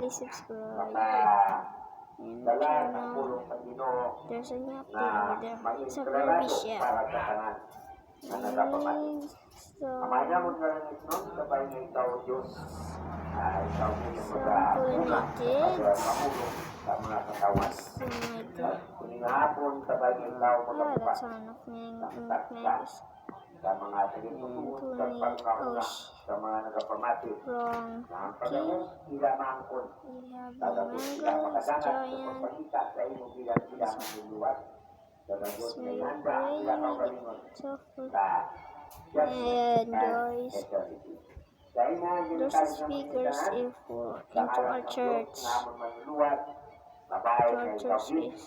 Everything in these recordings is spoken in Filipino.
please subscribe. And Dala turn ng on. pulong sa Ginoo There's a new na update over there. It's a very maintralado shell. para sa tanan na nagapamati. So, Amaya mo nga lang nun, sabay nga ikaw Diyos. Ikaw mo yung pollinated. mamulong sa mga katawan. So, my God. Kuning hapon, sabay nga ikaw Ah, magabukas that's one of my sa mga nagitutuon sa pagkauna sa mga nagapamati. wrong. Na ang pagkakas, sila maangkon. We have Tatapos sila mangoes, makadangat sa giant. pagpapakita sa imo bilang sila manluluwat. Tatapos So, na ihanda sila kaugalingon chocolate. sa And guys, eternity. Sa imo there's ginatag na speakers pagkitanan, into our church. na manluluwat, mabay Our na church ikaw is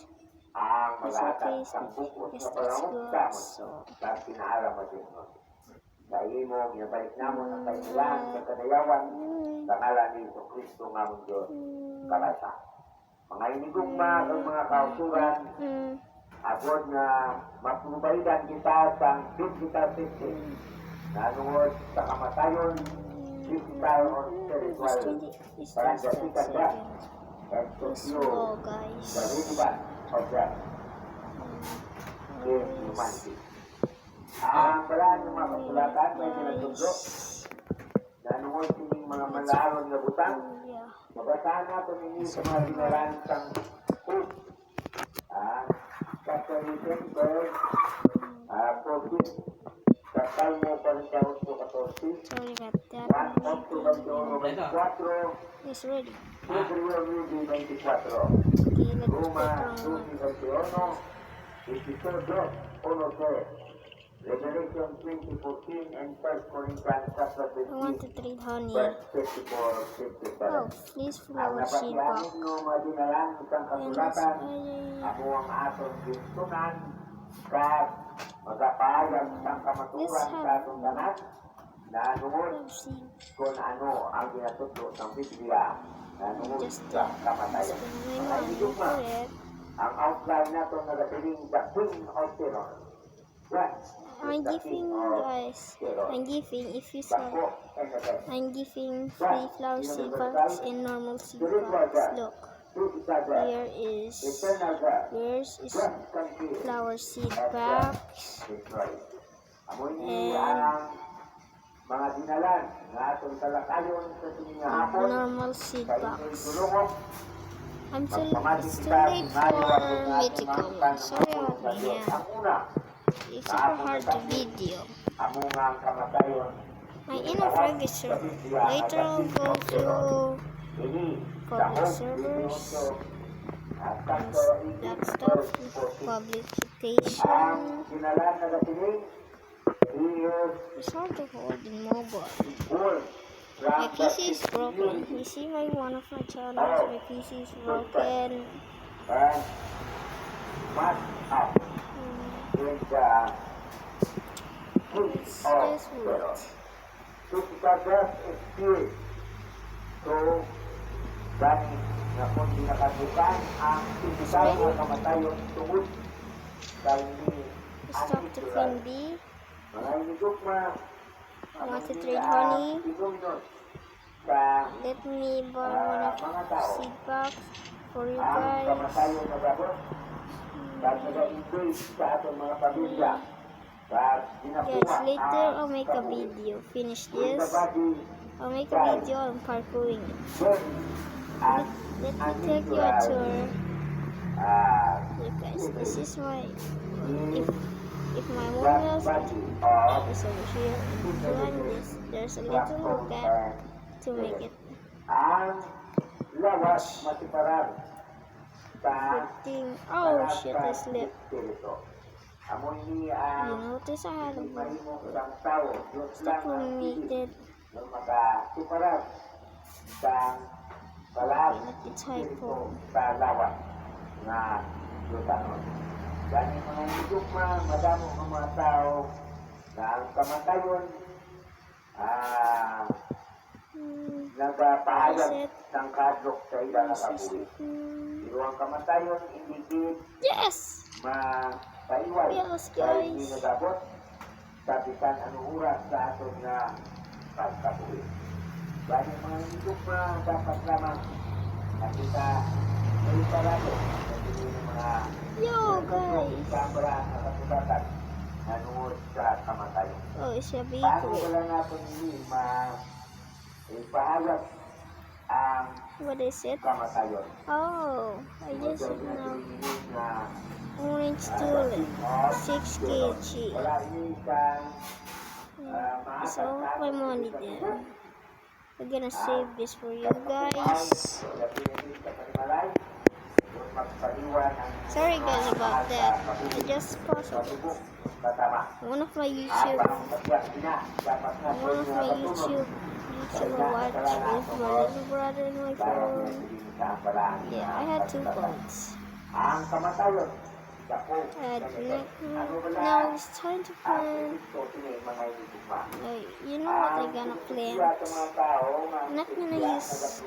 ang it's malatag okay. sa bukod Yes, sa that's pangamutan good. So, sa pinaalam mo din mo. Sa imo, ginabalik namon ang kailangan sa kanayawan sa ngalan ni Kristo nga mong Diyos karasa. Mga inigugma ng mga kausuran, agod na mapubalidan kita sa physical system na nungod sa kamatayon, physical or spiritual, parang jasikan ka and secure guys. the relevance of that in humanity. Ang balaan ng mga kasulatan may pinatugdo na nungod sining mga malaron na butang, Yeah. mabasahan nato ninyo sa mga dinaransang hope. Chapter 18, verse 14. Sa Salmo 48:14, Sorry about that. 1:24, It's ready. Hebreo 9:24, Okay, let's Roma take on. 12:21, Episodio 1:3, Revelation 20:14, and 1 Corinthians chapter I want 15, to trade honey. verse 54-57. Oh, please Ang flower seed napatiyanin box. nyo mga dinalang isang kasulatan, ako ang atong gintunan sa magapahayag ng kamaturan sa atong tanan na nungod Seed. kung ano ang ginatutlo ng Biblia na nungod Just sa kamatayan. Mga higugma, ang outline nato nagatiling the King of Terror. What is I'm the giving King of guys. Terror? I'm giving if you saw. Bako and the best. I'm giving free flower seed box and normal seed box. Look, Physical death, here is eternal death, yours is death confused, flower seed and box. death destroyed. Amoy ni And ang mga dinalan na atong talakayon sa sining nga hapon normal seed sa box. inyong tulungon. It's too late for me to comment. Sorry about me. Yeah. Ang una, It's super hard to video. amo nga ang kamatayon. My inner register. Later I'll go to Ini public servers. That stuff. Publication. Ang dinalan na gatiling It's hard to hold in mobile. born My from PC is broken. You see one of my channels. My PC is broken. and must up in the Let's heat of just terror. wait. Physical death is spirit. So, dahil na kung dinakabukan ang physical na kamatayon tungod sa hindi Let's talk to Queen Bee. mga inigugma I want to trade honey. inuminod sa Let me borrow one mga of tao seed box for you ang guys. kamatayon na gabot dahil nag-engage sa atong mga pamilya sa Guys, ginakuha later I'll make a video. Finish this. I'll make a video on parkouring. Let me take you a tour. Look guys, this is my if my mobile is over here and behind this there's a little gap to make it ang lawas matiparan sa fitting. Oh shit, I slipped. espiritu. Amoy ni You notice I had a mahimong isang tao, Diyos lang ang illuminated. ng makatiparan sa balas Let me typo. sa lawas na Diyos. Dahil mga higugma, madamo ang mga tao na ang kamatayon nagpahayag ng kadlok sa ilang nakabuhi. Pero ang kamatayon, indicate Yes! mapaiwan Yes, sa hindi guys. nagabot sabitan anong oras sa aton na pagkabuhi. Dahil mga higugma, dapat lamang nakita, may parado. Kasi yung mga Yo, guys. kamera at kasugatan nanood sa kamatayon. Oh, it's a Paano vehicle. wala natin hindi ipahayag ang What is it? kamatayon? Oh, I just know. Na Orange tulip. 6 kg. wala isang It's all of my money then. We're gonna save this for you guys. Sorry guys about that. I just paused it. One of my YouTuber watch with my little brother and my phone. Yeah, I had 2 phones. Ang kamatayon, And now it's time to plant. You know what I'm gonna plant? I'm not gonna use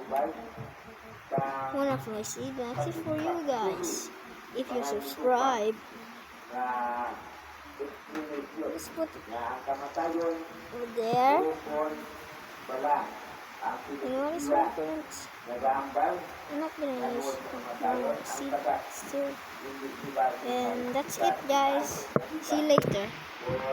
one of my seeds. That's it for you guys. If you subscribe, just put it over there. You know what is my plants? I'm not gonna use my seed still. And that's it guys. See you later.